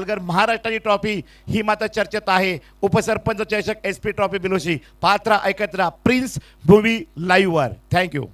अहमदनगर महाराष्ट्राची ट्रॉफी ही मात्र चर्चेत आहे। उपसरपंच चषक SP ट्रॉफी बिलोशी पात्रा ऐकत राहा प्रिन्स भूवी लाईव्ह वर। थँक्यू।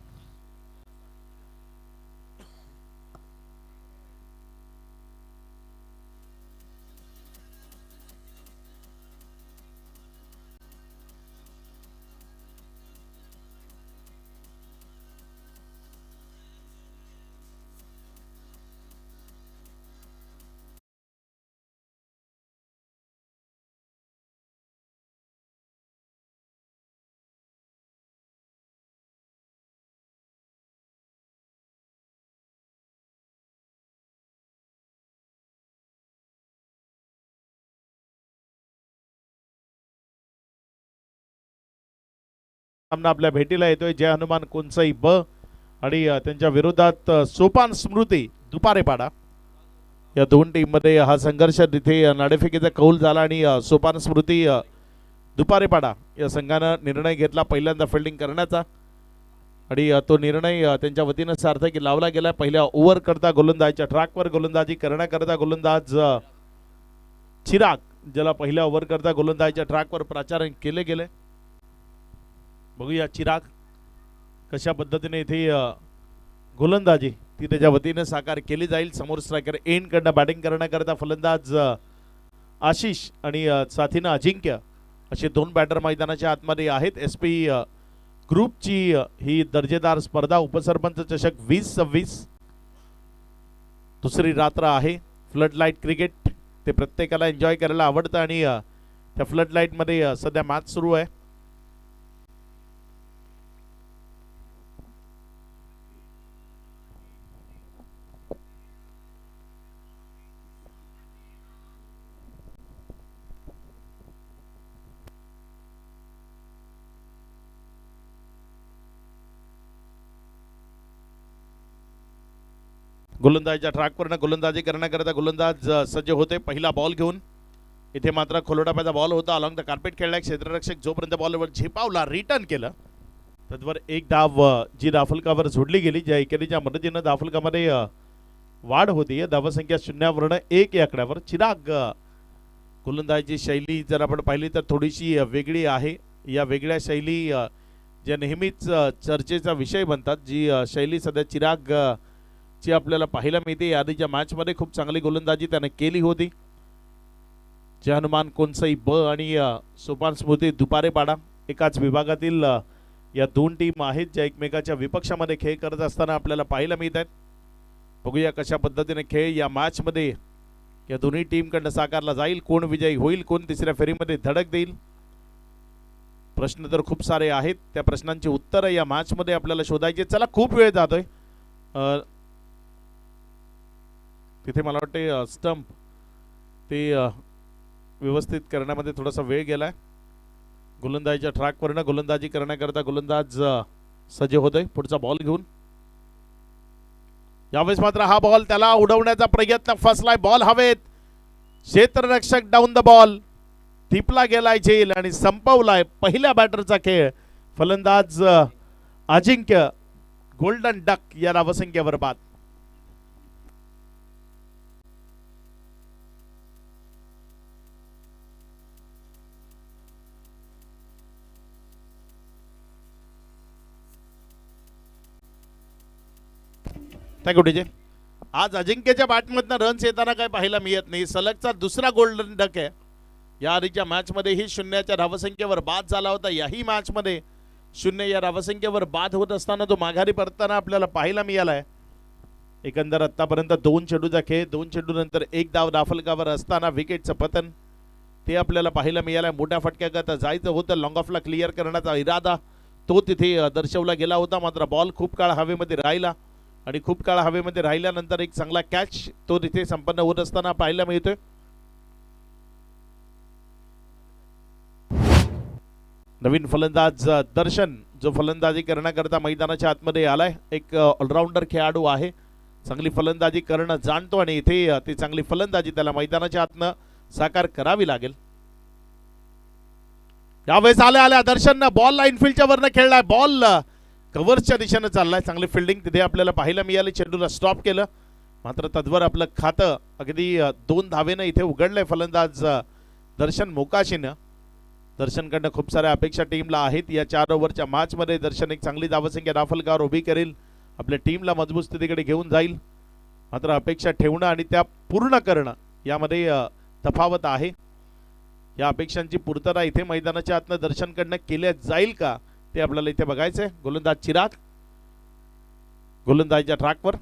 सामना आपल्या भेटीला येतोय जय हनुमान कोणसाई ब आणि त्यांच्या विरोधात सोपान स्मृती दुपारेपाडा। या दोन टीम मध्ये हा संघर्ष तिथे नाणेफेकीचा कौल झाला आणि सोपान स्मृती दुपारेपाडा या संघाने निर्णय घेतला पहिल्यांदा फिल्डिंग करण्याचा आणि तो निर्णय त्यांच्या वतीने सार्थकी लावला गेला। पहिल्या ओव्हर करता गोलंदाजीच्या ट्रॅकवर गोलंदाजी करण्याकरता गोलंदाज चिराग ज्याला पहिल्या ओव्हर करता गोलंदाजीच्या ट्रॅकवर प्राचारण केले गेले। बघूया चिराग कशा पद्धतीने इथे गोलंदाजी ती त्याच्या वतीने साकार केली जाईल। समोर स्ट्रायकर एंड कडनं बॅटिंग करण्याकरता फलंदाज आशिष आणि साथीनं अजिंक्य असे दोन बॅटर मैदानाच्या आतमध्ये आहेत। SP ग्रुपची ही दर्जेदार स्पर्धा उपसरपंच चषक 2026 दुसरी रात्र आहे। फ्लड लाईट क्रिकेट ते प्रत्येकाला एन्जॉय करायला आवडतं आणि त्या फ्लड लाईट मध्ये सध्या मॅच सुरू आहे। गोलंदाजीच्या ट्रॅकवर गोलंदाजी करण्याकरता गोलंदाज सज्ज होते पहिला बॉल घेऊन। इथे मात्र खोलोटाप्याचा बॉल होता अलॉंग द कार्पेट खेळला क्षेत्ररक्षक जोपर्यंत बॉलवर झेपावला रिटर्न केलं तद्वर एक धाव जी धावफलकावर जोडली गेली। ज्या एकेरीच्या मदतीने धावफलकामध्ये वाढ होती। धावसंख्या 0 1 या आकड्यावर। चिराग गोलंदाजीची शैली जर आपण पाहिली तर थोडीशी वेगळी आहे। या वेगळ्या शैली ज्या नेहमीच चर्चेचा विषय बनतात जी शैली सध्या चिराग ची आपल्याला पाहायला मिळते। आधीच्या मॅच मध्ये खूप चांगली गोलंदाजी त्याने केली होती। जय हनुमान कोणसाई ब आणि सोपान स्मृती दुपारेपाडा एकाच विभागातील या दोन टीम आहेत ज्या एकमेकाच्या विपक्षामध्ये खेळ करत असताना आपल्याला पाहायला मिळत आहेत। बघूया कशा पद्धतीने खेळ या मॅच मध्ये या दोन्ही टीम कडनं साकारला जाईल। कोण विजयी होईल कोण तिसऱ्या फेरीमध्ये धडक देईल प्रश्न तर खूप सारे आहेत। त्या प्रश्नांची उत्तरं या मॅच मध्ये आपल्याला शोधायची। चला खूप वेळ जातोय तिथे मला वाटते स्टंप ते व्यवस्थित करण्यामध्ये थोडासा वेळ गेलाय। गोलंदाजीच्या ट्रॅकवरनं गोलंदाजी करण्याकरता गोलंदाज सज्ज होतोय पुढचा बॉल घेऊन। यावेळेस मात्र हा बॉल त्याला उडवण्याचा प्रयत्न फसलाय। बॉल हवेत क्षेत्ररक्षक डाऊन द बॉल टिपला गेलाय झेल आणि संपवलाय पहिल्या बॅटरचा खेळ। फलंदाज अजिंक्य गोल्डन डक या धावसंख्येवर बाद। Thank you DJ. आज अजिंक्यच्या बॅटमधनं रन्स येताना काय पाहायला मिळत नाही। सलगचा दुसरा गोल्डन डक आहे। या आधीच्या मॅच मध्ये ही 0 धावसंख्येवर बाद झाला होता। याही मॅच मध्ये 0 या धावसंख्येवर बाद होत असताना तो माघारी परतताना आपल्याला पाहायला मिळालाय। एकंदर आतापर्यंत 2 चेंडूचा खेळ 2 चेंडूनंतर 1 धाव धावफलकावर असताना विकेटचं पतन ते आपल्याला पाहायला मिळालंय। मोठ्या फटक्याकरता जायचं होतं लॉंग ऑफला क्लिअर करण्याचा इरादा तो तिथे दर्शवला गेला होता मात्र बॉल खूप काळ हवेमध्ये राहिला आणि खूप काळ हवेमध्ये राहिल्यानंतर एक चांगला कॅच तो तिथे संपन्न होत असताना पाहायला मिळतोय। नवीन फलंदाज दर्शन जो फलंदाजी करण्याकरता मैदानाच्या आतमध्ये आलाय। एक ऑलराऊंडर खेळाडू आहे चांगली फलंदाजी करणं जाणतो आणि इथे ती चांगली फलंदाजी त्याला मैदानाच्या आतनं साकार करावी लागेल। यावेळेस आल्या दर्शननं बॉल इनफिल्डच्या वरनं खेळलाय। बॉल कव्हर्सच्या दिशेने चाललाय चांगली फिल्डिंग तिथे आपल्याला पाहायला मिळाली। चेंडूला स्टॉप केलं मात्र तद्वर आपलं खातं अगदी 2 धावेनं इथे उघडलंय फलंदाज दर्शन मोकाशीनं. दर्शनकडनं खूप साऱ्या अपेक्षा टीमला आहेत. या 4 ओव्हरच्या मॅचमध्ये दर्शन एक चांगली धावसंख्या दाफलकावर उभी करेल, आपल्या टीमला मजबूत स्थितीकडे घेऊन जाईल. मात्र अपेक्षा ठेवणं आणि त्या पूर्ण करणं यामध्ये तफावत आहे. या अपेक्षांची पूर्तता इथे मैदानाच्या आतनं दर्शनकडनं केल्या जाईल का ते आपल्याला इथे बघायचंय. गोलंदाज चिराग गोलंदाजीच्या ट्रॅकवर.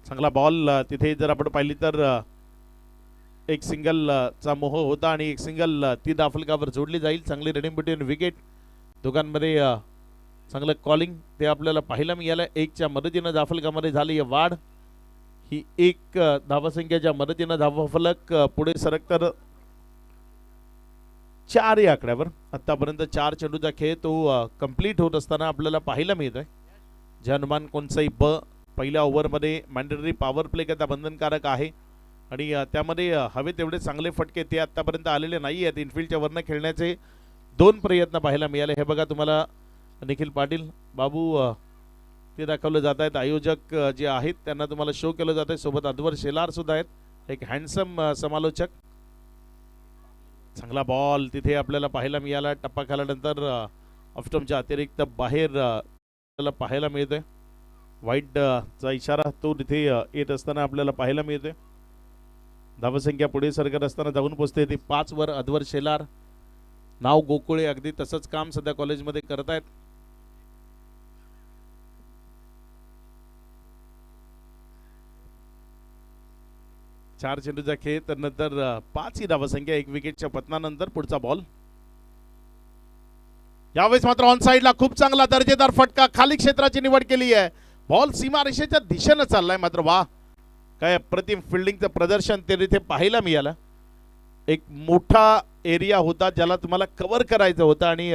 चांगला बॉल तिथे जर आपण पाहिली तर एक सिंगल चा मोह होता आणि एक सिंगल ती दाफलकावर जोडली जाईल. चांगली रनिंग बिटवीन विकेट, दोघांमध्ये चांगलं कॉलिंग ते आपल्याला पाहायला मिळालं. 1च्या मदतीनं दाफलकामध्ये झाली वाढ. ही 1 धावसंख्येच्या मदतीनं धावफलक पुढे सरकतर 4 या आकड्यावर. आतापर्यंत 4 चेंडूचा खेळ तो कंप्लीट होत असताना आपल्याला पाहायला मिळतोय. जनमान कोणचाही पहिल्या ओव्हरमध्ये मॅन्डेटरी पॉवर प्ले करता बंधनकारक आहे आणि त्यामध्ये हवे तेवढे चांगले फटके ते आतापर्यंत आलेले नाही आहेत. इनफिल्डच्या वरनं खेळण्याचे 2 प्रयत्न पाहायला मिळाले. हे बघा तुम्हाला निखिल पाटील बाबू ते दाखवले जात आहेत. आयोजक जे आहेत त्यांना तुम्हाला शो केलं जात आहे. सोबत अद्वर शेलार सुद्धा आहेत, एक हँडसम समालोचक. चांगला बॉल तिथे आपल्याला पाहायला मिळाला. टप्पा खाल्यानंतर ऑफस्टम्पच्या अतिरिक्त बाहेर आपल्याला पाहायला मिळतोय. वाईट चा इशारा तो तिथे येत असताना आपल्याला पाहायला मिळतोय. धावसंख्या पुढे सरकत असताना जाऊन पोहोचते ती 5 वर. अद्वर शेलार नाव गोकुळे अगदी तसंच काम सध्या कॉलेजमध्ये करतायत. चार चेंडूचा खेळ तर नंतर 5 ही धावसंख्या 1 विकेटच्या पतनानंतर पुढचा बॉल. यावेळेस मात्र ऑन साइडला खूप चांगला दर्जेदार फटका, खाली क्षेत्राची निवड केली आहे. बॉल सीमारेषेच्या दिशेनं चाललाय. मात्र वा काय अप्रतिम फिल्डिंगचं प्रदर्शन ते तिथे पाहायला मिळालं. एक मोठा एरिया होता ज्याला तुम्हाला कव्हर करायचं होतं आणि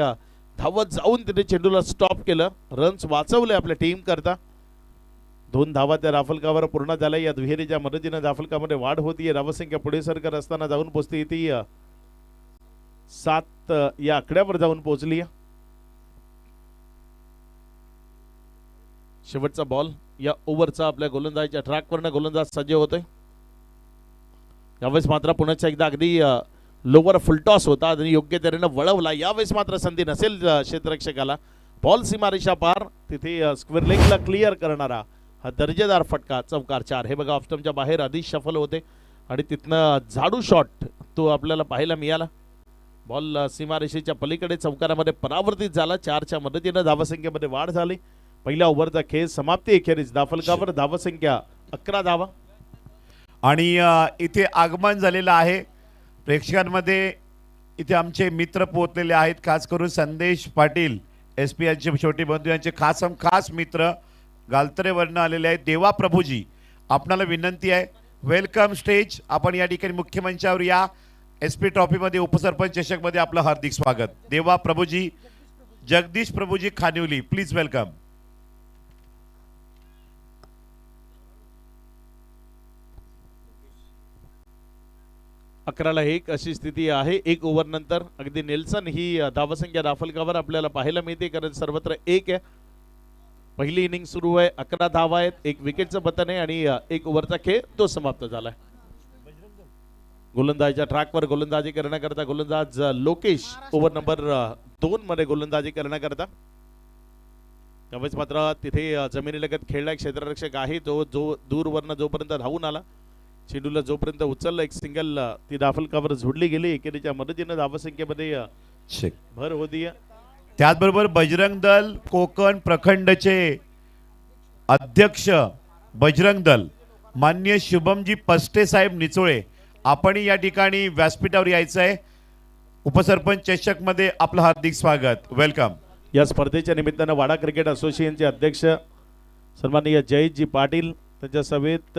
धावत जाऊन तिथे चेंडूला स्टॉप केलं. रन्स वाचवले आपल्या टीम करता. 2 धावा त्या दाफलकावर पूर्ण झाल्या. या दुहेरीच्या मदतीनं दाफलकामध्ये वाढ होतीये. धावसंख्या पुढे सरकत असताना जाऊन पोहोचते ती 7 या आकड्यावर जाऊन पोहोचली. शेवटचा बॉल या ओव्हरचा आपल्या गोलंदाजीच्या ट्रॅकवरनं गोलंदाज सज्ज होतोय. यावेळेस मात्र पुण्याच्या एकदा अगदी लोवर फुलटॉस होता आणि योग्य तऱ्हेनं वळवला. यावेळेस मात्र संधी नसेल क्षेत्ररक्षकाला. बॉल सीमारेषा पार तिथे स्क्वेअर लेगला क्लिअर करणारा हा दर्जेदार फटका. चौकार 4. हे बघा ऑफस्टम्पच्या बाहेर आधीच शफल होते आणि तिथनं झाडू शॉट तो आपल्याला पाहायला मिळाला. बॉल सीमारेषेच्या पलीकडे चौकारामध्ये परावर्तित झाला. 4च्या मदतीनं धावसंख्येमध्ये वाढ झाली. पहिल्या ओव्हरचा खेळ समाप्ती अखेरीस दाफलकावर धावसंख्या 11 धावा. आणि इथे आगमन झालेलं आहे प्रेक्षकांमध्ये. इथे आमचे मित्र पोहोचलेले आहेत, खास करून संदेश पाटील SP यांचे छोटे बंधू यांचे खास मित्र गालतरेवरनं आलेले आहेत. देवा प्रभूजी आपणाला विनंती आहे, वेलकम स्टेज. आपण या ठिकाणी मुख्य मंचावर या. SP ट्रॉफीमध्ये उपसरपंच चषकमध्ये आपलं हार्दिक स्वागत. देवा प्रभूजी, जगदीश प्रभूजी खानिवली, प्लीज वेलकम. अकराला 1 अशी स्थिती आहे. 1 ओव्हर नंतर अगदी नेल्सन ही धावसंख्या दाफलकावर आपल्याला पाहायला मिळते, कारण सर्वत्र 1 आहे. पहिली इनिंग सुरू आहे. 11 धावा आहेत, 1 विकेटचं पतन आहे आणि 1 ओव्हरचा खेळ तो समाप्त झालाय. गोलंदाजीच्या ट्रॅकवर गोलंदाजी करण्याकरता गोलंदाज लोकेश ओव्हर नंबर 2 मध्ये गोलंदाजी करण्याकरता. त्यावेळेस मात्र तिथे जमिनीलगत खेळला क्षेत्ररक्षक आहे, जो दूरवरनं जोपर्यंत धावून आला, चेंडूला जोपर्यंत उचलला, एक सिंगल ती दाफलकावर जोडली गेली. एकेरीच्या मदतीनं धावसंख्येमध्ये भर होती. त्याचबरोबर बजरंग दल कोकण प्रखंडचे अध्यक्ष बजरंग दल माननीय शुभमजी पस्टे साहेब निचोळे, आपण या ठिकाणी व्यासपीठावर यायचं आहे. उपसरपंच चषक मध्ये आपलं हार्दिक स्वागत, वेलकम. या स्पर्धेच्या निमित्तानं वाडा क्रिकेट असोसिएशनचे अध्यक्ष सन्माननीय जयजी पाटील, त्यांच्या सभेत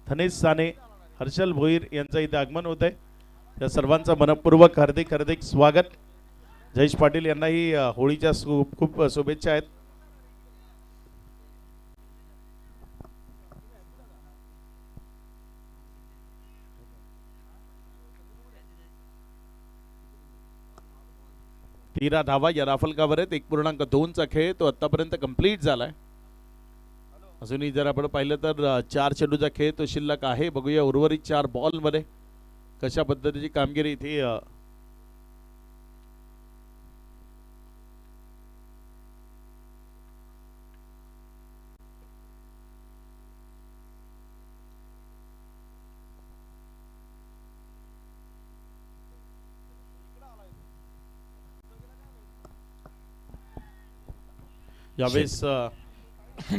धनेश साने, हर्षल भोईर यांचं इथे आगमन होत आहे. त्या सर्वांचं मनपूर्वक हार्दिक स्वागत. जयेश पाटील यांनाही होळीच्या खूप शुभेच्छा आहेत. तेरा धावा या राफलकावर आहेत. 1.2चा खेळ तो आतापर्यंत कंप्लीट झालाय. अजूनही जर आपण पाहिलं तर 4 चेंडूचा खेळ तो शिल्लक आहे. बघूया उर्वरित 4 बॉलमध्ये कशा पद्धतीची कामगिरी इथे यावेळेस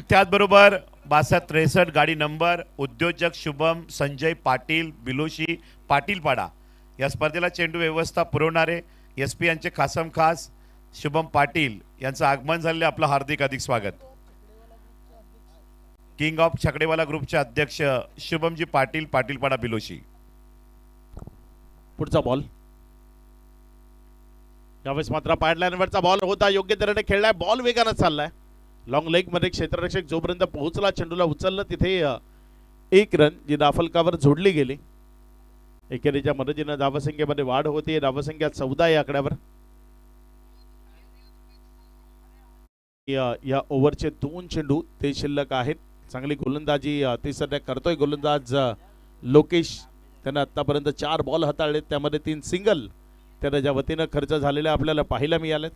त्याचबरोबर 62-63 गाडी नंबर उद्योजक शुभम संजय पाटील बिलोशी पाटीलपाडा या स्पर्धेला चेंडू व्यवस्था पुरवणारे SP यांचे खासम खास शुभम पाटील यांचं आगमन झालेले आपलं हार्दिक अधिक स्वागत. किंग ऑफ छकडेवाला ग्रुपचे अध्यक्ष शुभमजी पाटील पाटीलपाडा बिलोशी. पुढचा बॉल यावेळेस मात्र पायडलाईनवरचा बॉल होता. योग्य तऱ्हेने खेळलाय. बॉल वेगानं चाललाय. लॉंग लेग मध्ये क्षेत्ररक्षक जोपर्यंत पोहोचला चेंडूला उचललं तिथे एक रन जी धाफलकावर जोडली गेली. एकेरीच्या मदतीनं धावसंख्येमध्ये वाढ होती. धावसंख्या 14 या आकड्यावर. या ओव्हरचे 2 चेंडू ते शिल्लक आहेत. चांगली गोलंदाजी ते सध्या करतोय गोलंदाज लोकेश. त्यानं आतापर्यंत 4 बॉल हाताळलेत. त्यामध्ये 3 सिंगल त्यानं ज्या वतीनं खर्च झालेले आपल्याला पाहायला मिळालेत.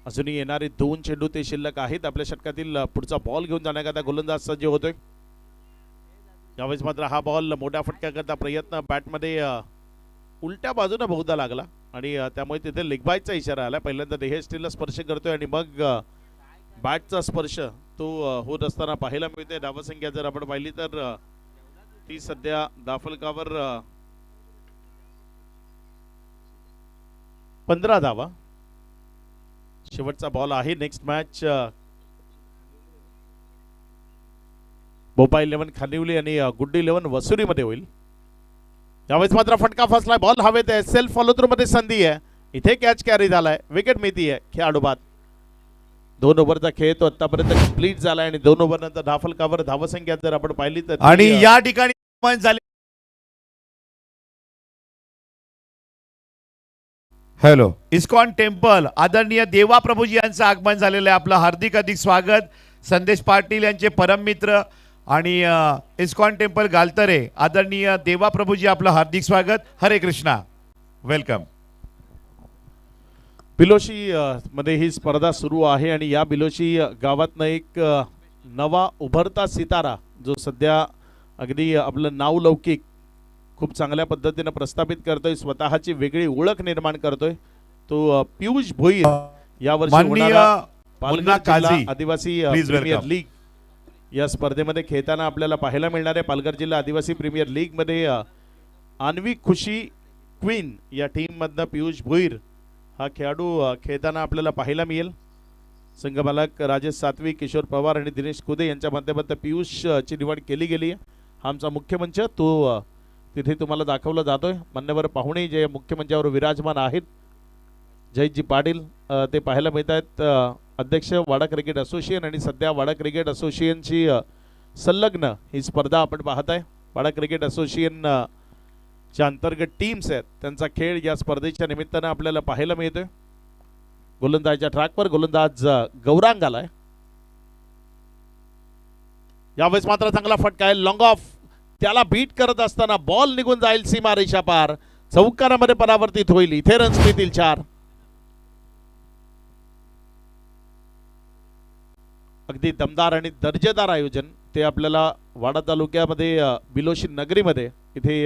अजूनही येणारे 2 चेंडू ते शिल्लक आहेत. आपल्या षटकातील पुढचा बॉल घेऊन जाण्याकरता गोलंदाज सज्ज होतोय. यावेळेस मात्र हा बॉल मोठ्या फटक्याकरता प्रयत्न बॅटमध्ये उलट्या बाजूने बहुधा लागला आणि त्यामुळे तिथे लेग बायचा इशारा आला. पहिल्यांदा देहस्टीलला स्पर्श करतोय आणि मग बॅटचा स्पर्श तो होत असताना पाहायला मिळते. धावसंख्या जर आपण पाहिली तर ती सध्या दाफलकावर 15 धावा. शेवटचा बॉल आहे. नेक्स्ट मॅच भोपाळ 11 खानिवली आणि गुड्डी 11 वसुरीमध्ये होईल. यावेळेस मात्र फटका फसलाय. बॉल हवेत आहे. सेल्फ फॉलो थ्रू मध्ये संधी आहे. इथे कॅच कॅरी झालाय. विकेट मिळती आहे खेळाडू बाद. 2 ओव्हरचा खेळ तो आतापर्यंत कंप्लीट झालाय आणि 2 ओव्हर नंतर धाफलकावर धावसंख्या जर आपण पाहिली तर आणि या ठिकाणी झाले. हॅलो इस्कॉन टेम्पल आदरणीय देवा प्रभूजी यांचं आगमन झालेलं आहे. आपलं हार्दिक अधिक स्वागत. संदेश पाटील यांचे परम मित्र आणि इस्कॉन टेम्पल गालतरे आदरणीय देवा प्रभूजी आपलं हार्दिक स्वागत. हरे कृष्णा. वेलकम. बिलोशी मध्ये ही स्पर्धा सुरू आहे आणि या बिलोशी गावातनं एक नवा उभरता सितारा जो सध्या अगदी आपलं नावलौकिक खूप चांगल्या पद्धतीने प्रस्थापित करतोय. स्वतःची वेगळी ओळख निर्माण करतोय. तो पियुष भोईर यावर्षी होणारा पालघर जिल्हा आदिवासी प्रीमियर लीग या स्पर्धेमध्ये खेळताना आपल्याला पाहायला मिळणार आहे. पालघर जिल्हा आदिवासी प्रीमियर लीग मध्ये आणवी खुशी क्वीन या टीम मधनं पियुष भोईर हा खेळाडू खेळताना आपल्याला पाहायला मिळेल. संघमालक राजेश सातवी, किशोर पवार आणि दिनेश कुदे यांच्या माध्यमातून पियुषची निवड केली गेली आहे. हा आमचा मुख्य मंच तो तिथे तुम्हाला दाखवला जातोय. मान्यवर पाहुणे जे मुख्य मंचावर विराजमान आहेत जयजी पाटील ते पाहायला मिळत आहेत. अध्यक्ष वाडा क्रिकेट असोसिएशन आणि सध्या वाडा क्रिकेट असोसिएशनची संलग्न ही स्पर्धा आपण पाहत आहे. वाडा क्रिकेट असोसिएशन च्या अंतर्गत टीम्स आहेत त्यांचा खेळ या स्पर्धेच्या निमित्तानं आपल्याला पाहायला मिळतोय. गोलंदाजच्या ट्रॅकवर गोलंदाज गौरांग आलाय. यावेळेस मात्र चांगला फटका आहे. लॉंग ऑफ त्याला बीट करत असताना बॉल निघून जाईल सीमा रेषा पार. चौकारामध्ये परावर्तित होईल. इथे रन्स मिळतील 4. अगदी दमदार आणि दर्जेदार आयोजन ते आपल्याला वाडा तालुक्यामध्ये बिलोशी नगरीमध्ये इथे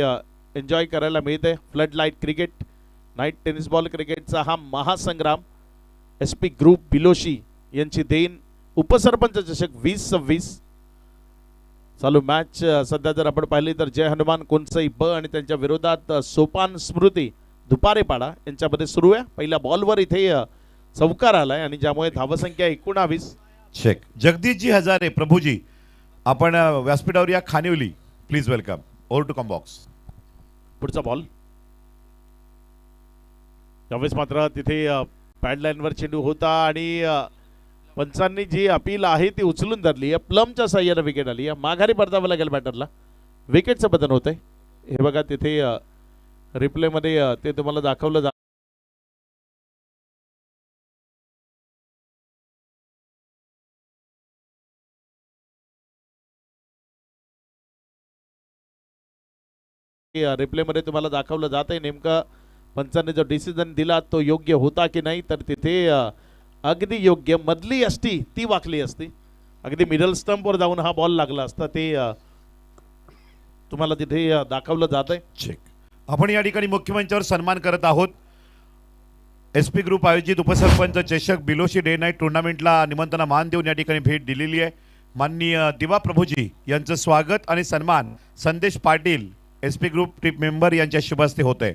एन्जॉय करायला मिळते. Flood light cricket night tennis ball क्रिकेटचा हा महासंग्राम SP ग्रुप बिलोशी यांची देण उपसरपंच चषक 2026 चालू मॅच सध्या जर आपण पाहिली तर जय हनुमान कोणसई ब आणि त्यांच्या विरोधात सोपान स्मृती दुपारेपाडा यांच्यामध्ये सुरू आहे. पहिल्या बॉलवर इथे चौकार आलाय आणि ज्यामुळे धावसंख्या 19. चेक. जगदीशजी हजारे प्रभूजी आपण व्यासपीठावर या Khanivali please. Welcome. Over to come box. पुढचा बॉल यावेळेस मात्र तिथे पॅडलाईनवर चेंडू होता आणि पंचांनी जी अपील आहे ती उचलून धरली आहे. प्लमच्या साह्याने विकेट आली आहे. माघारी परतावं लागेल बॅटरला. विकेटचं बदल होतंय. हे बघा तिथे रिप्लेमध्ये ते तुम्हाला दाखवलं जातं. रिप्ले मध्ये तुम्हाला दाखवलं जात आहे नेमका पंचांनी जो डिसिजन दिला तो योग्य होता की नाही, तर तिथे अगदी योग्य मधली असती ती वाकली असती, अगदी मिडल स्टंपवर जाऊन हा बॉल लागला असता, ते तुम्हाला तिथे दाखवलं जात आहे. चेक. आपण या ठिकाणी मुख्यमंचावर सन्मान करत आहोत. SP ग्रुप आयोजित उपसरपंच चषक बिलोशी डे नाईट टुर्नामेंटला निमंत्रणा मान देऊन या ठिकाणी भेट दिलेली आहे. माननीय दिवा प्रभूजी यांचं स्वागत आणि सन्मान संदेश Patil SP group team member यांच्या शुभ हस्ते होत आहे.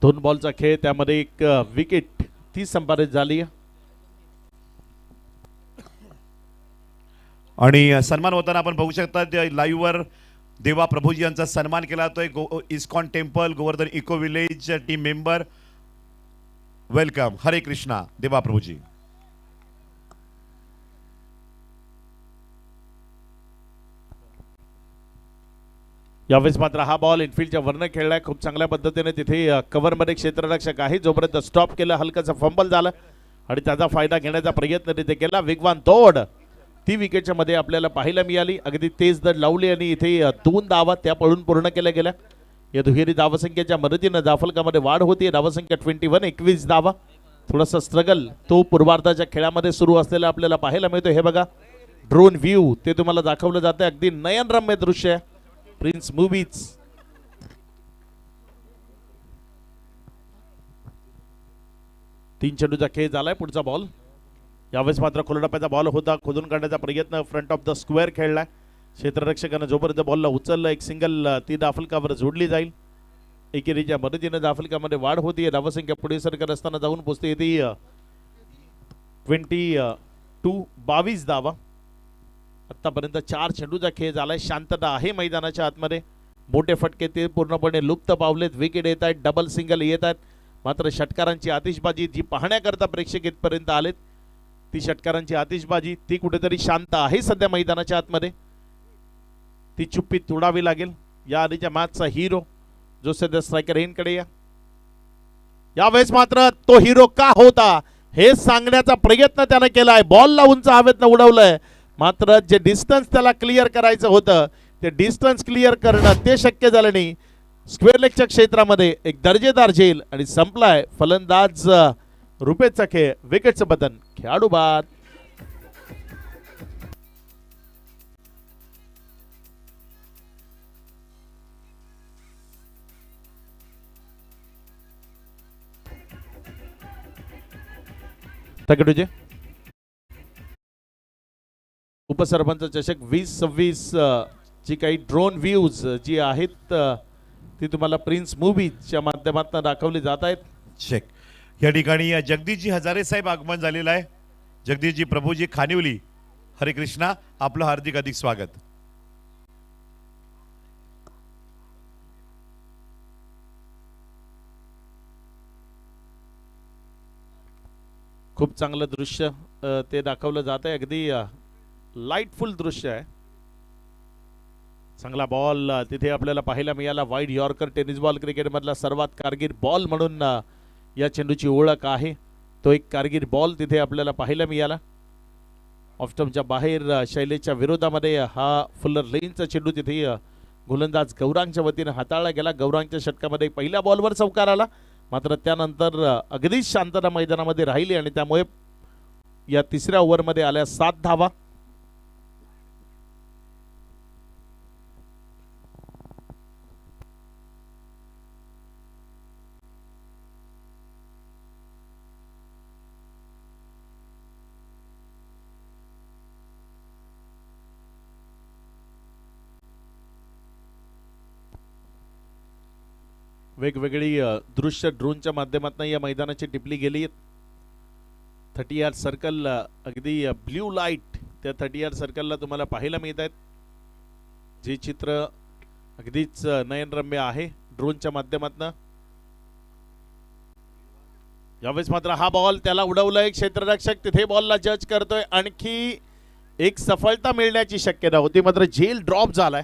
दोन बॉलचा खेळ, त्यामध्ये एक विकेट ती संपादित झाली. आणि सन्मान होताना आपण बघू शकता लाईव्ह वर देवा प्रभूजी यांचा सन्मान केला जातोय. ISKCON temple Govardhan eco village team member, welcome. हरे कृष्णा देवा प्रभूजी. यावेळेस मात्र हा बॉल इनफिल्डच्या वरनं खेळलाय, खूप चांगल्या पद्धतीने तिथे कव्हरमध्ये क्षेत्ररक्षक आहे, जोपर्यंत स्टॉप केलं हलकाचा फंबल झाला आणि त्याचा फायदा घेण्याचा प्रयत्न तिथे केला. वेगवान तोड ती विकेटच्या मध्ये आपल्याला पाहायला मिळाली. अगदी तेज दर लावली आणि इथे 2 धावा त्या पळून पूर्ण केल्या गेल्या. या दुहेरी धावसंख्येच्या मदतीनं जाफलकामध्ये वाढ होती. धावसंख्या 21 धावा. थोडासा स्ट्रगल तो पूर्वार्धाच्या खेळामध्ये सुरू असलेला आपल्याला पाहायला मिळतो. हे बघा ड्रोन व्ह्यू ते तुम्हाला दाखवलं जातं, अगदी नयनरम्य दृश्य आहे. प्रिन्स मूवीज तीन चेंडूचा खेळ झालाय. पुढचा बॉल यावेळेस मात्र खोलडाप्याचा बॉल होता, खोदून काढण्याचा प्रयत्न फ्रंट ऑफ द स्क्वेअर खेळलाय. क्षेत्ररक्षकानं जोपर्यंत बॉलला उचललं एक सिंगल ती दाफलकावर जोडली जाईल. एकेरीच्या मदतीने दाफलकामध्ये वाढ होती. धावसंख्या पुढे सरकत असताना जाऊन पोहोचते ती 22 धावा. आतापर्यंत 4 चेंडूचा खेळ झालाय. शांतता आहे मैदानाच्या आतमध्ये. मोठे फटके ते पूर्णपणे लुप्त पावलेत. विकेट येत आहेत, डबल सिंगल येत आहेत. मात्र षटकारांची आतिषबाजी जी पाहण्याकरता प्रेक्षक इथपर्यंत आलेत, ती षटकारांची आतिषबाजी ती कुठेतरी शांत आहे सध्या मैदानाच्या आतमध्ये. ती चुप्पी तोडावी लागेल. या आधीच्या मॅचचा हिरो जो सध्या स्ट्रायकर हेनकडे यावेळेस मात्र तो हिरो का होता हे सांगण्याचा प्रयत्न त्याने केलाय. बॉलला उंच हवेतनं उडवलंय, मात्र जे डिस्टन्स त्याला क्लिअर करायचं होतं ते डिस्टन्स क्लिअर करणं ते शक्य झालं नाही. स्क्वेअर लेगच्या क्षेत्रामध्ये एक दर्जेदार झेल आणि संपलाय फलंदाज रुपेशचा खेळ. विकेटचं बटन खेळाडू बाद. तकडूजे उपसरपंच चषक 2026 जी काही ड्रोन व्ह्यूज जी आहेत ती तुम्हाला प्रिन्स मूवीजच्या माध्यमातून दाखवली जात आहेत. चेक. या ठिकाणी जगदीशजी हजारे साहेब आगमन झालेलं आहे. जगदीशजी प्रभूजी खानिवली, हरे कृष्णा, आपलं हार्दिक अधिक स्वागत. खूप चांगलं दृश्य ते दाखवलं जात आहे. अगदी लाईटफुल दृश्य आहे. चांगला बॉल तिथे आपल्याला पाहायला मिळाला. वाईड यॉर्कर टेनिस बॉल क्रिकेटमधला सर्वात कारगीर बॉल म्हणून या चेंडूची ओळख आहे. तो एक कारगीर बॉल तिथे आपल्याला पाहायला मिळाला. ऑफस्टंपच्या बाहेर शैलेशच्या विरोधामध्ये हा फुल्लर लेनचा चेंडू तिथे गोलंदाज गौरांगच्या वतीने हाताळला गेला. गौरांगच्या षटकामध्ये पहिल्या बॉलवर चौकार आला, मात्र त्यानंतर अगदीच शांतता मैदानामध्ये राहिली आणि त्यामुळे या तिसऱ्या ओव्हरमध्ये आल्या 7 धावा. वेगवेगळी दृश्य ड्रोनच्या माध्यमातून या मैदानाची टिपली गेली. 30 यार्ड सर्कल अगदी ब्ल्यू लाईट त्या 30 यार्ड सर्कलला तुम्हाला पाहायला मिळत आहेत. जे चित्र अगदीच नयनरम्य आहे ड्रोनच्या माध्यमातून. यावेळेस मात्र हा बॉल त्याला उडवलाय क्षेत्ररक्षक, तिथे बॉलला जज करतोय. आणखी एक सफलता मिळण्याची शक्यता होती, मात्र झेल ड्रॉप झालाय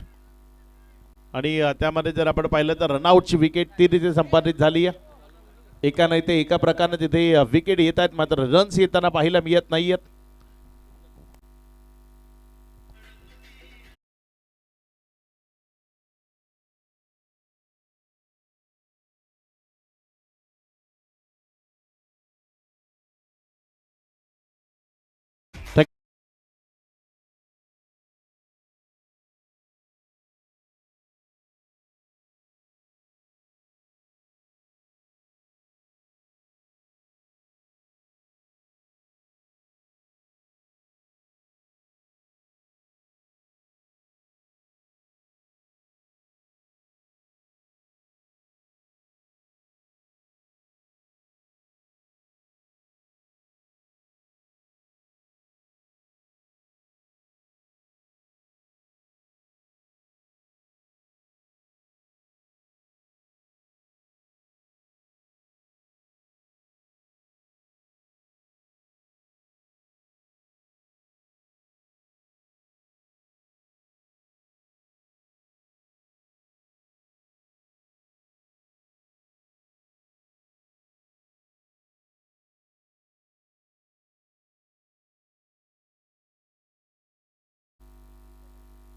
आणि त्यामध्ये जर आपण पाहिलं तर रनआउटची विकेट ती तिथे संपादित झाली आहे. एका नाही ते एका प्रकारे तिथे विकेट येत आहेत, मात्र रन्स येताना पाहायला मिळत नाहीयेत.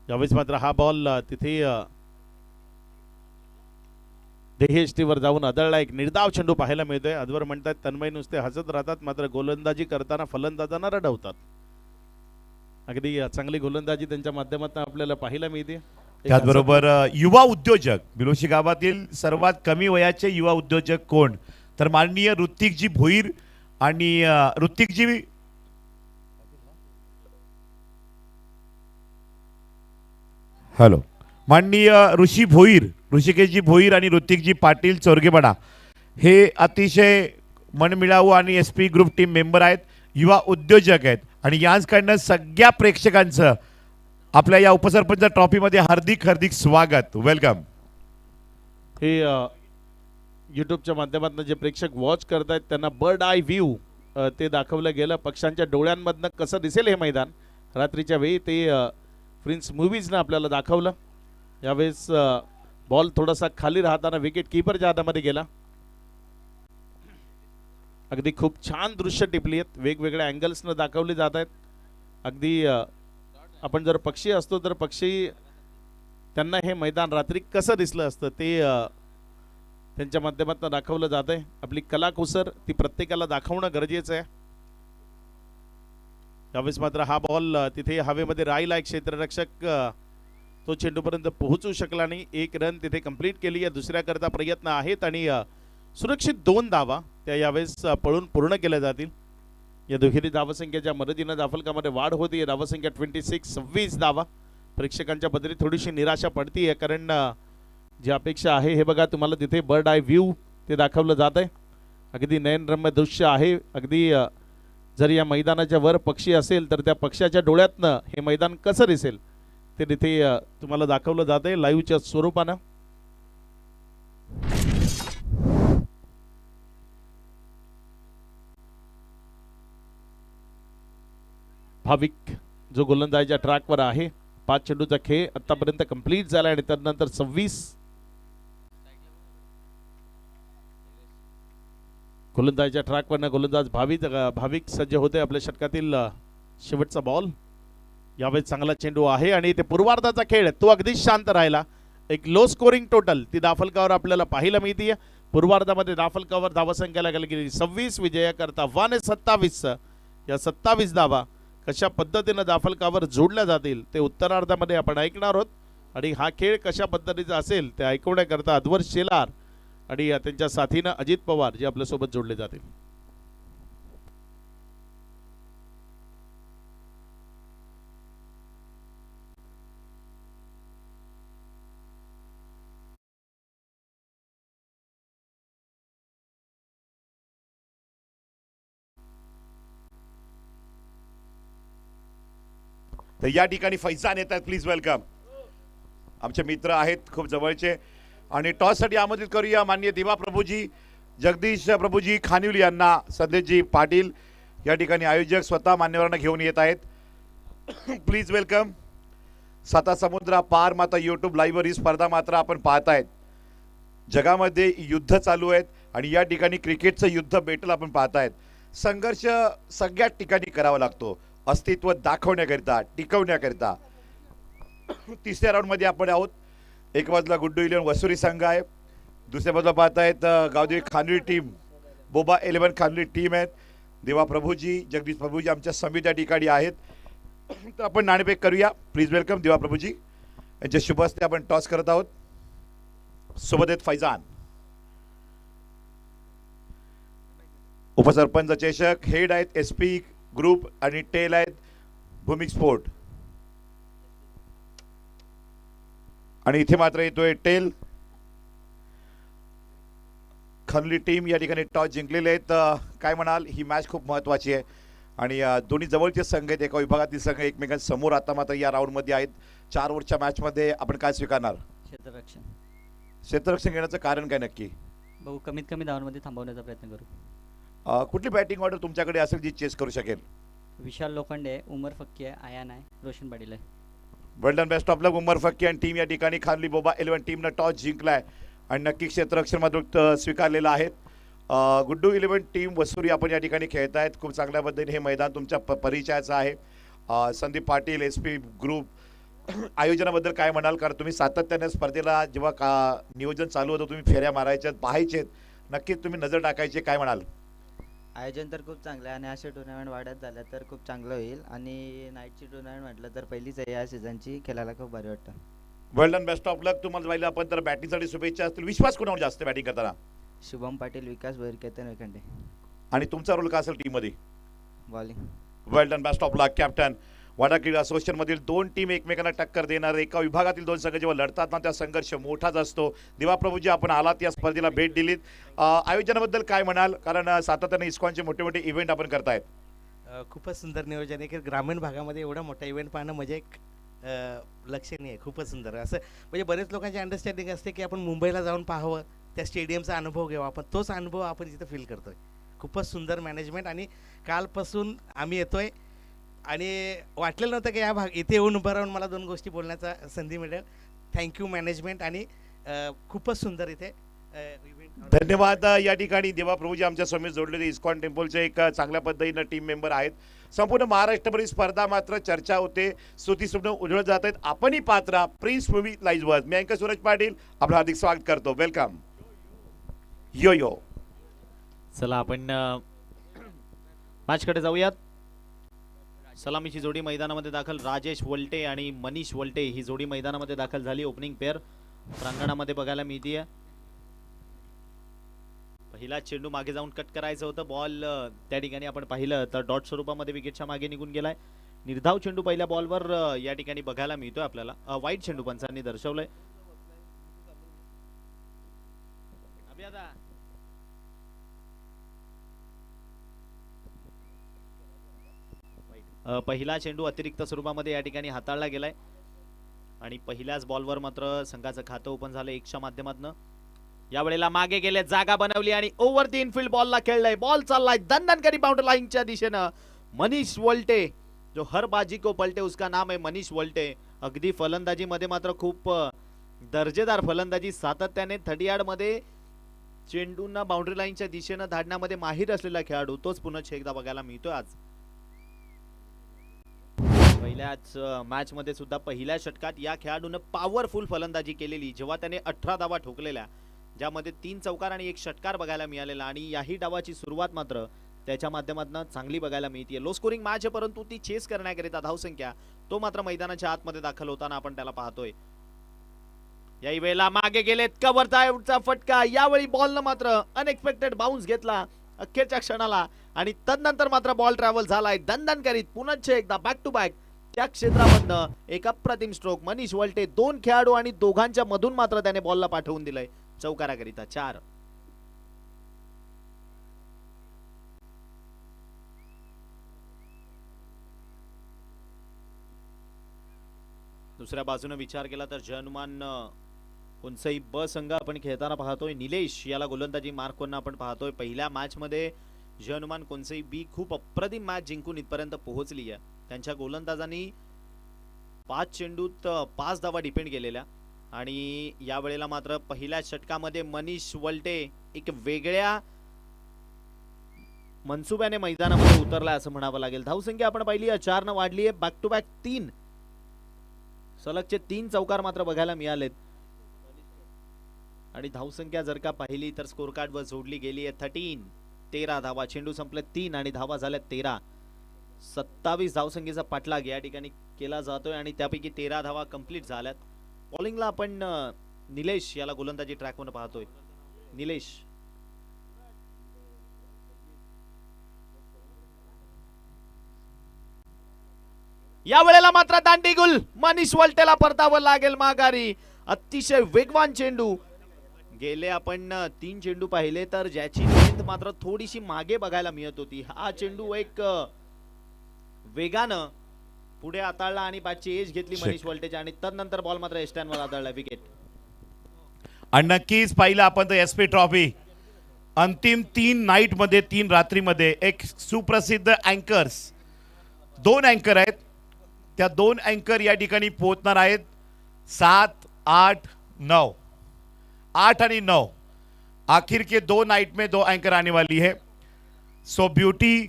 यावेळेस मात्र हा बॉल तिथे देहेष्टीवर जाऊन आदळला. एक निर्धाव चेंडू पाहायला मिळतोय. आजवर म्हणतात तन्मय नुसते हसत राहतात, मात्र गोलंदाजी करताना फलंदाजांना रडवतात. अगदी चांगली गोलंदाजी त्यांच्या माध्यमातून आपल्याला पाहायला मिळते. त्याचबरोबर युवा उद्योजक बिलोशी गावातील सर्वात कमी वयाचे युवा उद्योजक कोण, तर माननीय ऋत्विकजी भोईर आणि ऋत्विकजी हॅलो माननीय ऋषी भोईर, ऋषिकेशजी भोईर आणि ऋत्विकजी पाटील चोरगेपाडा हे अतिशय मनमिळावू आणि SP ग्रुप टीम मेंबर आहेत, युवा उद्योजक आहेत आणि यांचकडनं सगळ्या प्रेक्षकांचं आपल्या या उपसरपंच ट्रॉफीमध्ये हार्दिक हार्दिक स्वागत, वेलकम. हे यूट्यूबच्या माध्यमातून जे प्रेक्षक वॉच करतायत त्यांना बर्ड आय व्ह्यू ते दाखवलं गेलं. पक्ष्यांच्या डोळ्यांमधनं कसं दिसेल हे मैदान रात्रीच्या वेळी ते प्रिन्स मूवीजनं आपल्याला दाखवलं. यावेळेस बॉल थोडासा खाली राहताना विकेट कीपरच्या हातामध्ये गेला. अगदी खूप छान दृश्य टिपली आहेत, वेगवेगळ्या अँगल्सनं दाखवली जात आहेत. अगदी आपण जर पक्षी असतो तर पक्षी त्यांना हे मैदान रात्री कसं दिसलं असतं ते त्यांच्या माध्यमातून दाखवलं जात आहे. आपली कलाकुसर ती प्रत्येकाला दाखवणं गरजेचं आहे. यावेळेस मात्र हा बॉल तिथे हवेमध्ये राहिला. एक क्षेत्ररक्षक तो चेंडूपर्यंत पोहोचू शकला नाही. एक रन तिथे कंप्लीट केली. या दुसऱ्या करता प्रयत्न आहेत आणि सुरक्षित 2 धावा त्या यावेळेस पळून पूर्ण केल्या जातील. या दुहेरी धावसंख्येच्या मदतीनं धावफलकामध्ये वाढ होती. धावसंख्या 26 धावा. प्रेक्षकांच्या पदरी थोडीशी निराशा पडतीये, कारण जी अपेक्षा आहे हे बघा तुम्हाला तिथे बर्ड आय व्ह्यू ते दाखवलं जात आहे. अगदी नयनरम्य दृश्य आहे. अगदी जर या मैदानाच्या वर पक्षी असेल तर त्या पक्षाच्या डोळ्यातनं हे मैदान कसं दिसेल ते तिथे तुम्हाला दाखवलं जात आहे लाईव्हच्या स्वरूपानं. भाविक जो गोलंदाजीच्या ट्रॅकवर आहे. 5 चेंडूचा खेळ आतापर्यंत कंप्लीट झाला आणि त्यानंतर 26 गोलंदाजीच्या ट्रॅकवरनं गोलंदाज भाविक सज्ज होते. आपल्या षटकातील शेवटचा बॉल. यावेळेस चांगला चेंडू आहे आणि ते पूर्वार्धाचा खेळ तो अगदी शांत राहिला. एक लो स्कोरिंग टोटल ती धावफलकावर आपल्याला पाहायला मिळते. पूर्वार्धामध्ये धावफलकावर धावसंख्या गेली 26 विजयाकरता 127. या 27 धावा कशा पद्धतीनं धावफलकावर जोडल्या जातील ते उत्तरार्धामध्ये आपण ऐकणार आहोत. आणि हा खेळ कशा पद्धतीचा असेल ते ऐकवण्याकरता अद्वर शेलार आणि त्यांच्या साथीनं अजित पवार जे आपल्यासोबत जोडले जातील. तर या ठिकाणी फैजान येतात, प्लीज वेलकम. आमचे मित्र आहेत खूप जवळचे. आणि टॉससाठी आमंत्रित करूया माननीय दिवा प्रभूजी, जगदीश प्रभूजी खानिवली यांना. संदेशजी पाटील या ठिकाणी आयोजक स्वतः मान्यवरांना घेऊन येत आहेत. Please welcome. 7 समुद्रा पार मात्र यूट्यूब लाईव्हवर ही स्पर्धा मात्र आपण पाहतायत. जगामध्ये युद्ध चालू आहेत आणि या ठिकाणी क्रिकेटचं युद्ध बेटल आपण पाहतायत. संघर्ष सगळ्याच ठिकाणी करावा लागतो, अस्तित्व दाखवण्याकरिता, टिकवण्याकरिता. तिसऱ्या राऊंडमध्ये आपण आहोत. एक बाजूला गुड्डू इलेव्हन वसुरी संघ आहे, दुसऱ्या बाजूला पाहतायत गावदेवी खानवी टीम, बोबा 11 खानवी टीम आहेत. देवा प्रभूजी, जगदीश प्रभूजी आमच्या समिती या ठिकाणी आहेत. तर आपण नाणेफेक करूया. प्लीज वेलकम देवा प्रभूजी यांच्या शुभ हस्ते आपण टॉस करत आहोत. सोबत आहेत फैजान, उपसरपंच चषक, हेड आहेत SP ग्रुप आणि टेल आहेत भूमिक स्पोर्ट. आणि इथे मात्र येतोय टेल. खनली टीम या ठिकाणी टॉस जिंकलेले आहेत. काय म्हणाल, ही मॅच खूप महत्त्वाची आहे आणि दोन्ही जवळचे संघ आहेत, एका विभागातील संघ एकमेकांसमोर आता मात्र या राऊंडमध्ये आहेत. 4 ओव्हरच्या मॅचमध्ये आपण काय स्वीकारणार? क्षेत्ररक्षण. क्षेत्ररक्षण घेण्याचं कारण काय नक्की? बघू, कमीत कमी धावांमध्ये थांबवण्याचा प्रयत्न करू. कुठली बॅटिंग ऑर्डर तुमच्याकडे असेल जी चेस करू शकेल? विशाल लोखंडे, उमर फक्की आहे, आयान आहे, रोशन पाटील आहे. वेल डन, बेस्ट ऑफ लक उमर फक्की आणि टीम. या ठिकाणी खानली बोबा 11 टीमनं टॉस जिंकलाय आणि नक्की क्षेत्ररक्षण मात्र स्वीकारलेलं आहे. गुड्डू 11 टीम वसुरी आपण या ठिकाणी खेळत आहेत. खूप चांगल्या पद्धतीने हे मैदान तुमच्या परिचयाचं आहे. संदीप पाटील, SP ग्रुप आयोजनाबद्दल काय म्हणाल? कारण तुम्ही सातत्याने स्पर्धेला जेव्हा नियोजन चालू होतं तुम्ही फेऱ्या मारायच्यात, पाहायचेत, नक्कीच तुम्ही नजर टाकायची, काय म्हणाल? आयोजन तर खूप चांगलं आहे आणि असे टुर्नामेंट वाढत झाल्या तर खूप चांगलं होईल. आणि नाईटची टुर्नामेंट म्हटलं तर पहिलीच आहे या सीझनची, खेळायला खूप भारी वाटतं. वेल डन, बेस्ट ऑफ लक तुम्हाला. पाहिलं आपण तर बॅटिंगसाठी शुभेच्छा असतील. विश्वास कोणावर जास्त बॅटिंग करताना? शुभम पाटील, विकास भैर, केतन वेखंडे. आणि तुमचा रोल काय असेल टीममध्ये? Bowling. Well done, best of luck captain. Wada क्रीडा असोसिएशन मधील 2 टीम एकमेकांना टक्कर देणार. एका विभागातील 2 संघ जेव्हा लढतात ना, त्या संघर्ष मोठाच असतो. देवा प्रभूजी आपण आलात, या स्पर्धेला भेट दिलीत. आयोजनाबद्दल काय म्हणाल? कारण सातत्याने इस्कॉनचे मोठे मोठे इव्हेंट आपण करतायत. खूपच सुंदर नियोजन आहे की ग्रामीण भागामध्ये एवढा मोठा इव्हेंट पाहणं म्हणजे एक लक्षणीय आहे. खूपच सुंदर असं म्हणजे बरेच लोकांची अंडरस्टँडिंग असते की आपण मुंबईला जाऊन पाहावं, त्या स्टेडियमचा अनुभव घ्यावा, पण तोच अनुभव आपण इथं फील करतोय. खूपच सुंदर मॅनेजमेंट आणि कालपासून आम्ही येतोय आणि वाटलेलं नव्हतं की इथे येऊन उभं राहून मला 2 गोष्टी बोलण्याचा संधी मिळेल. थँक्यू मॅनेजमेंट आणि खूपच सुंदर इथे इव्हेंट. धन्यवाद. या ठिकाणी देवा प्रभूजी आमच्या समोर जोडलेले इस्कॉन टेम्पलचे एक चांगल्या पद्धतीनं टीम मेंबर आहेत. संपूर्ण महाराष्ट्रभरील स्पर्धा मात्र चर्चा होते, स्तुती स्वप्न उजळत जात आहेत. आपणही पात्रा प्रिन्स मूवी लाईव्हवर मी अँकर सूरज पाटील आपलं हार्दिक स्वागत करतो. वेलकम. यो यो. चला आपण मॅचकडे जाऊयात. सलामीची जोडी मैदानामध्ये दाखल. राजेश वल्टे आणि मनीष वल्टे ही जोडी मैदानामध्ये दाखल झाली. ओपनिंग पेअर प्रांगणामध्ये बघायला मिळतीये. पहिला चेंडू मागे जाऊन कट करायचं होतं. बॉल त्या ठिकाणी आपण पाहिलं तर डॉट स्वरूपामध्ये विकेटच्या मागे निघून गेलाय. निर्धाव चेंडू पहिल्या बॉलवर या ठिकाणी बघायला मिळतोय आपल्याला. वाईट चेंडू पंचांनी दर्शवलंय. पहिला चेंडू अतिरिक्त स्वरूपामध्ये या ठिकाणी हाताळला गेलाय आणि पहिल्याच बॉलवर मात्र संघाचं खातं ओपन झालं 1च्या माध्यमातून. यावेळेला मागे गेले, जागा बनवली आणि ओव्हर द इनफिल्ड बॉलला खेळलाय. बॉल चाललाय दणदणकरी बाउंड्री लाईनच्या दिशेनं. मनीष वल्टे, जो हर बाजी को पलटे उसका नाम है मनीष वल्टे. अगदी फलंदाजी मध्ये मात्र खूप दर्जेदार फलंदाजी, सातत्याने 30 यार्ड मध्ये चेंडूंना बाउंड्री लाईनच्या दिशेनं धाडण्यामध्ये माहीर असलेला खेळाडू तोच पुन्हा एकदा बघायला मिळतोय आज. पहिल्याच मॅच मध्ये सुद्धा पहिल्या षटकात या खेळाडूने पॉवरफुल फलंदाजी केलेली, जेव्हा त्याने 18 धावा ठोकलेल्या, ज्यामध्ये 3 चौकार आणि 1 षटकार बघायला मिळालेला. आणि याही डावाची सुरुवात मात्र त्याच्या माध्यमातून चांगली बघायला मिळते. लो स्कोरिंग मॅच आहे, परंतु ती चेस करण्याकरिता धावसंख्या तो मात्र मैदानाच्या आतमध्ये दाखल होताना आपण त्याला पाहतोय. याही वेळेला मागे गेलेत, कव्हरचा फटका. यावेळी बॉलनं मात्र अनएक्सपेक्टेड बाउन्स घेतला अखेरच्या क्षणाला आणि तदनंतर मात्र बॉल ट्रॅव्हल झालाय दणदण करीत. पुन्हा एकदा बॅक टू बॅक त्या क्षेत्रामधनं एक अप्रतिम स्ट्रोक. मनीष वल्टे 2 खेळाडू आणि दोघांच्या मधून मात्र त्याने बॉलला पाठवून दिलंय चौकाराकरिता 4. दुसऱ्या बाजूने विचार केला तर जयनुमान कोणचाही ब संघ आपण खेळताना पाहतोय. निलेश याला गोलंदाजी मार्क करून आपण पाहतोय. पहिल्या मॅच मध्ये जयनुमान कोणचाही बी खूप अप्रतिम मॅच जिंकून इथपर्यंत पोहोचली आहे. त्यांच्या गोलंदाजांनी 5 चेंडूत 5 धावा डिपेंड केलेल्या आणि या वेळेला मात्र पहिल्या षटकामध्ये मनीष वल्टे एक वेगळ्या मनसुब्याने मैदानामध्ये उतरलाय असं म्हणावं लागेल. धावसंख्या आपण पाहिली 4 न वाढली आहे. बॅक टू बॅक 3 सलगचे 3 चौकार मात्र बघायला मिळालेत. आणि धावसंख्या जर का पाहिली तर स्कोर कार्ड वर जोडली गेली आहे 13 धावा. चेंडू संपले 3 आणि धावा झाल्या 13. 27 धावसंख्येचा पाठलाग या ठिकाणी केला जातोय आणि त्यापैकी 13 धावा कंप्लीट झाल्यात. बॉलिंगला आपण निलेश याला गोलंदाजी ट्रॅकवर पाहतोय. निलेश या वेळेला मात्र दांडीगुल मनीष वल्टेला परतावं लागेल माघारी. अतिशय वेगवान चेंडू. गेले आपण 3 चेंडू पाहिले तर ज्याची लेंथ मात्र थोडीशी मागे बघायला मिळत होती. हा चेंडू एक वेगानं पुढे आताळला आणि बॅटची एज घेतली मनीष वल्टेच्या आणि तदनंतर बॉल मात्र एस्टॅनवर आदळला. विकेट. आणि नक्कीच पाहिलं आपण तर एसपी ट्रॉफी अंतिम 3 नाईट मध्ये 3 रात्रीमध्ये एक सुप्रसिद्ध अँकर्स 2 अँकर आहेत. त्या 2 अँकर या ठिकाणी पोहोचणार आहेत 7, 8, 9. 8 आणि 9 आखिर के 2 नाइट में 2 एंकर आने वाली है. So beauty,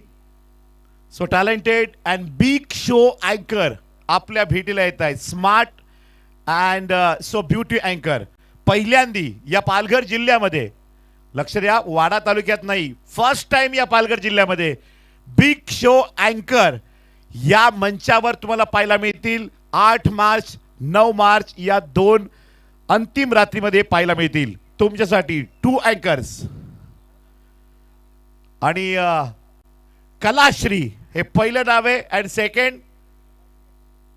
so talented and big show अँकर आपल्या भेटीला येत आहेत. स्मार्ट अँड सो ब्युटी अँकर पहिल्यांदी या पालघर जिल्ह्यामध्ये, लक्ष द्या वाडा तालुक्यात नाही, फर्स्ट टाइम या पालघर जिल्ह्यामध्ये बिग शो अँकर या मंचावर तुम्हाला पाहायला मिळतील. 8 मार्च 9 मार्च या 2 अंतिम रात्रीमध्ये पाहायला मिळतील तुमच्यासाठी 2 अँकर्स. आणि कलाश्री हे पहिलं नाव आहे अँड सेकंड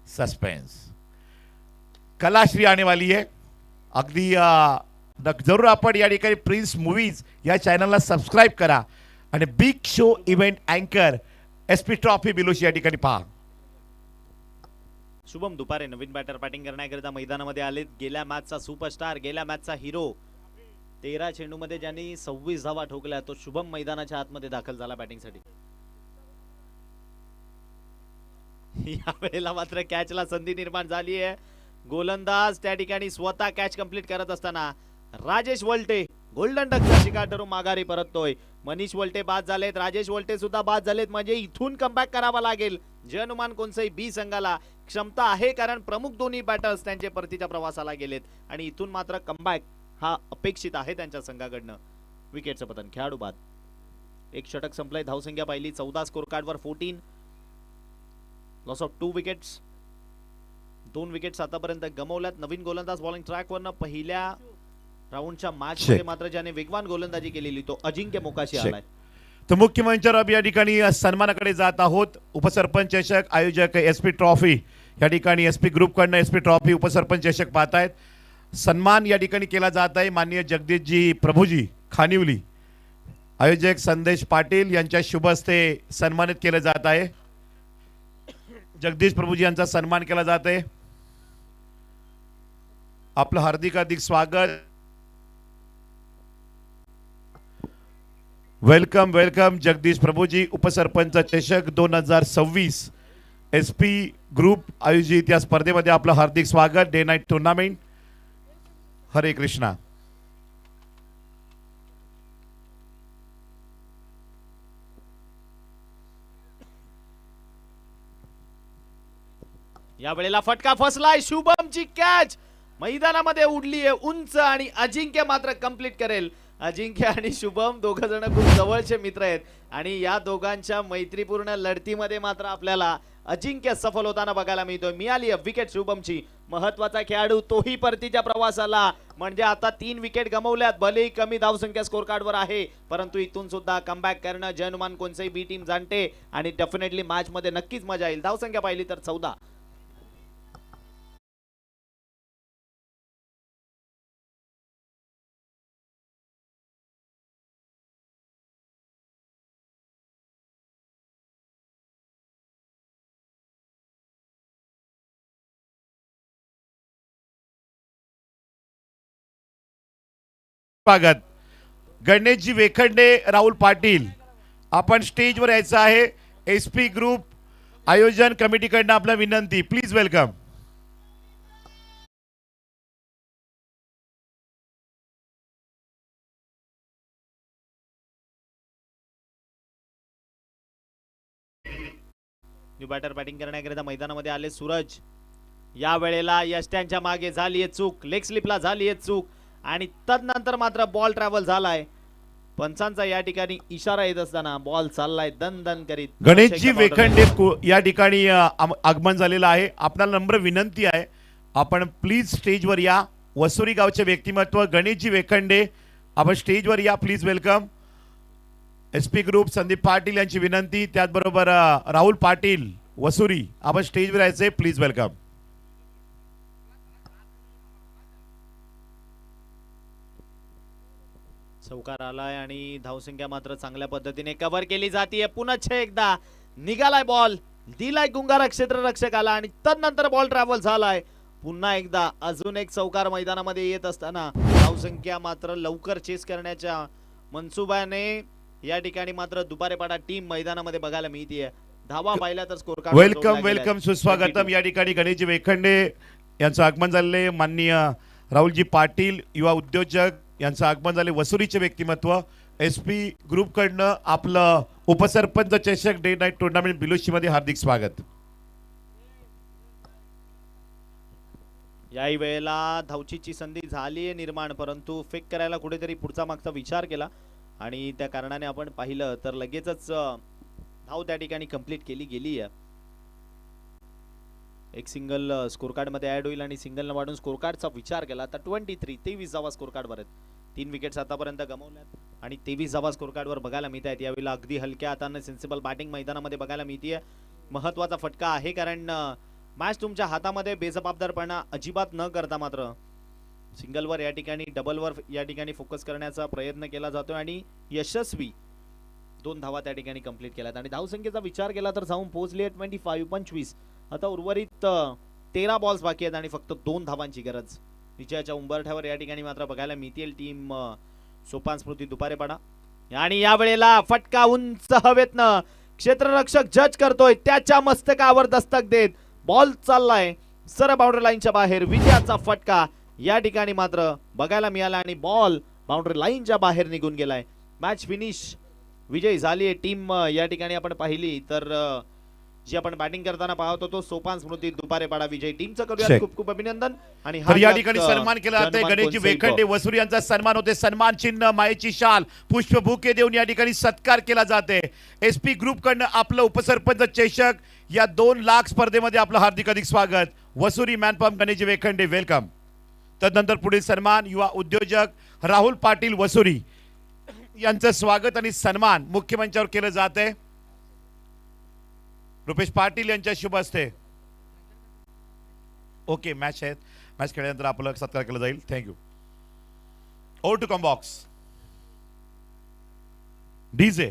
सस्पेंस. कलाश्री आने वाली है. अगदी जरूर आपण या ठिकाणी प्रिन्स मूवीज या चॅनलला सबस्क्राईब करा आणि बिग शो इव्हेंट अँकर एसपी ट्रॉफी बिलोशी या ठिकाणी पहा. शुभम दुपारे नवीन बॅटर बॅटिंग करण्याकरिता मैदानामध्ये आले. गेल्या मॅचचा सुपरस्टार, गेल्या मॅचचा हिरो, 13 चेंडूमध्ये ज्यांनी 26 धावा ठोकल्या तो शुभम मैदानाच्या आतमध्ये दाखल झाला बॅटिंगसाठी. या वेळेला मात्र कॅचला संधी निर्माण झाली आहे. गोलंदाज त्या ठिकाणी स्वतः कॅच कंप्लीट करत असताना राजेश वल्टे गोल्डन डकचा शिकार ठरून माघारी परततोय. मनीष वल्टे बाद झालेत, राजेश वल्टे सुद्धा बाद झालेत. म्हणजे इथून कमबॅक करावा लागेल. जय हनुमान कोणसई बी संघाला क्षमता आहे कारण प्रमुख दोन्ही बॅटर्स त्यांचे परतीच्या प्रवासाला गेलेत आणि इथून मात्र कमबॅक हा अपेक्षित आहे त्यांच्या संघाकडनं. विकेटचं पतन, खेळाडू बाद. एक षटक संपलंय. धावसंख्या पाहिली 14, स्कोर कार्डवर 14. Loss of 2 wickets. 2 विकेट्स आतापर्यंत गमावल्यात. नवीन गोलंदाज बॉलिंग ट्रॅकवरनं पहिल्या राऊंडच्या मॅच मध्ये मात्र ज्याने वेगवान गोलंदाजी केलेली तो अजिंक्य मोकाशी आलाय. तर मुख्य मंचावर या ठिकाणी सन्मानाकडे जात आहोत. उपसरपंच चषक आयोजक एसपी ट्रॉफी या ठिकाणी एसपी ग्रुपकडनं एसपी ट्रॉफी उपसरपंच चषक पाहतायत. सन्मान या ठिकाणी केला जात आहे. माननीय जगदीशजी प्रभूजी खानिवली आयोजक संदेश पाटील यांच्या शुभ हस्ते सन्मानित केलं जात आहे. जगदीश प्रभूजी यांचा सन्मान केला जात आहे. आपलं हार्दिक स्वागत. Welcome welcome Jagdish Prabhuji. उपसरपंच चषक 2026 एसपी ग्रुप आयोजित या स्पर्धेमध्ये आपलं हार्दिक स्वागत. Day night tournament. हरे कृष्णा. या वेळेला फटका फसलाय. शुभमची कॅच मैदानामध्ये उडली आहे उंच आणि अजिंक्य मात्र कंप्लीट करेल. अजिंक्य आणि शुभम दोघ जण खूप जवळचे मित्र आहेत आणि या दोघांच्या मैत्रीपूर्ण लढतीमध्ये मात्र आपल्याला अजिंक्य सफल होताना बघायला मिळतोय. मिळाली विकेट शुभमची. महत्वाचा खेळाडू तोही परतीच्या प्रवासाला. म्हणजे आता 3 विकेट गमावल्यात. भलेही कमी धावसंख्या स्कोर कार्डवर आहे परंतु इथून सुद्धा कमबॅक करणं जय हनुमान कोणसई बी टीम जाणते आणि डेफिनेटली मॅच मध्ये नक्कीच मजा येईल. धावसंख्या पाहिली तर 14. स्वागत. गणेशजी वेखंडे, राहुल पाटील आपण स्टेजवर यायचं आहे. एसपी ग्रुप आयोजन कमिटीकडनं आपला विनंती. Please welcome. New batter batting करण्याकरिता मैदानामध्ये आले सूरज. या वेळेला यष्ट्यांच्या मागे झालीये चूक, लेग स्लिपला झालीये चूक आणि तदनंतर मात्र बॉल ट्रॅव्हल झालाय. पंचांचा या ठिकाणी इशारा येत असताना बॉल चाललाय दन दन करीत. गणेशजी वेखंडे या ठिकाणी आगमन झालेलं आहे. आपल्याला नम्र विनंती आहे, आपण प्लीज स्टेजवर या. वसुरी गावचे व्यक्तिमत्व गणेशजी वेखंडे, आपण स्टेजवर या please. Welcome. SP group Sandeep Patil यांची विनंती, त्याचबरोबर राहुल पाटील वसुरी, आपण स्टेजवर यायचे प्लीज. वेलकम. चौकार आलाय आणि धावसंख्या मात्र चांगल्या पद्धतीने कव्हर केली जाते. पुन्हा एकदा निघालाय बॉल, दिलाय गुंगारा क्षेत्ररक्षकाला आणि तदनंतर बॉल ट्रॅव्हल झालाय. पुन्हा एकदा अजून एक चौकार मैदानामध्ये येत असताना धावसंख्या मात्र लवकर चेस करण्याच्या मनसुबाने या ठिकाणी मात्र दुपारेपाडा टीम मैदानामध्ये बघायला मिळतीये. धावा पाहिल्या तर स्कोर कार्ड वेलकम वेलकम सुस्वागतम. या ठिकाणी गणेशजी वेखंडे यांचं आगमन झाले. माननीय राहुलजी पाटील युवा उद्योजक यांचं आगमन झाले. वसुरीचे व्यक्तिमत्व SP ग्रुप कडनं आपलं उपसरपंच चषक डे नाईट टुर्नामेंट बिलोशी मध्ये हार्दिक स्वागत. याही वेळेला धावचीची संधी झाली निर्माण, परंतु फेक करायला कुठेतरी पुढचा मागचा विचार केला आणि त्या कारणाने आपण पाहिलं तर लगेचच धाव त्या ठिकाणी कंप्लीट केली गेली आहे. एक सिंगल स्कोर कार्ड मध्ये ऍड होईल आणि सिंगल न वाढून स्कोर कार्डचा विचार केला तर 23 धावा स्कोर कार्ड वर आहेत. 3 विकेट्स आतापर्यंत गमावल्यात आणि 23 धावा स्कोर कार्ड वर बघायला मिळत आहेत. यावेळेला अगदी हलक्या हाताने सेन्सिबल बॅटिंग मैदानामध्ये बघायला मिळतीये. महत्वाचा फटका आहे, कारण मॅच तुमच्या हातामध्ये बेजबाबदारपणा अजिबात न करता मात्र सिंगलवर या ठिकाणी डबलवर या ठिकाणी फोकस करण्याचा प्रयत्न केला जातो आणि यशस्वी 2 धावा त्या ठिकाणी कंप्लीट केल्यात. आणि धावसंख्येचा विचार केला तर जाऊन पोहोचली आहे 25. आता उर्वरित 13 बॉल्स बाकी आहेत आणि फक्त 2 धावांची गरज. विजयाच्या उंबरठ्यावर या ठिकाणी मात्र बघायला मिळतील टीम सोपान स्मृती दुपारेपाडा. आणि या वेळेला फटका उंच हवेतनं क्षेत्ररक्षक जज करतोय, त्याच्या मस्तकावर दस्तक देत बॉल चाललाय सर बाउंड्री लाईनच्या बाहेर. विजयाचा फटका या ठिकाणी मात्र बघायला मिळाला आणि बॉल बाउंड्री लाईनच्या बाहेर निघून गेलाय. मॅच फिनिश, विजय झाली आहे टीम. या ठिकाणी आपण पाहिली तर जी आपण बॅटिंग करताना पाहत होतो सोपान स्मृती दुपारेपाडा विजय टीमचं करूया खूप खूप अभिनंदन. आणि तर या ठिकाणी सन्मान केला जाते गणेशजी वेखंडे वसुरी यांचा सन्मान होते. सन्मान चिन्ह, मायेची शाल, पुष्पबुके देऊन या ठिकाणी सत्कार केला जाते. SP ग्रुप कडनं आपलं उपसरपंच चषक या 2 लाख स्पर्धेमध्ये आपलं हार्दिक स्वागत. वसुरी मॅनपॉम गणेशजी वेखंडे वेलकम. तदनंतर पुढील सन्मान युवा उद्योजक राहुल पाटील वसुरी यांचं स्वागत आणि सन्मान मुख्य मंचावर केलं जाते. रुपेश पाटील यांच्या शुभ हस्ते. ओके, मॅच आहेत. मॅच खेळल्यानंतर आपलं सत्कार केला जाईल. Thank you. Over to come box. DJ